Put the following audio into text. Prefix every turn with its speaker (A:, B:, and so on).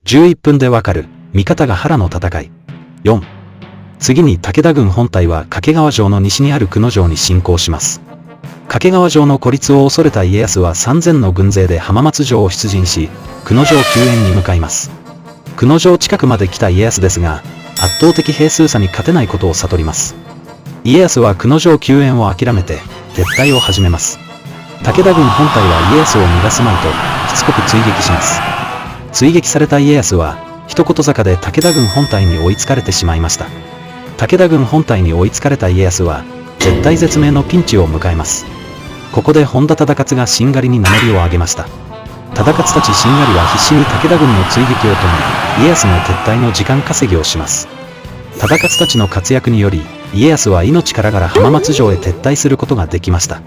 A: 11分でわかる、三方ヶ原の戦い。4。次に武田軍本体は掛川城の西にある久野城に侵攻します。掛川城の孤立を恐れた家康は3000の軍勢で浜松城を出陣し、久野城救援に向かいます。久野城近くまで来た家康ですが、圧倒的兵数差に勝てないことを悟ります。家康は久野城救援を諦めて、撤退を始めます。武田軍本体は家康を逃がすまいと、しつこく追撃します。追撃された家康は、一言坂で武田軍本体に追いつかれてしまいました。武田軍本体に追いつかれた家康は、絶体絶命のピンチを迎えます。ここで本田忠勝がしんがりに名乗りを上げました。忠勝たちしんがりは必死に武田軍の追撃を止め、家康の撤退の時間稼ぎをします。忠勝たちの活躍により、家康は命からがら浜松城へ撤退することができました。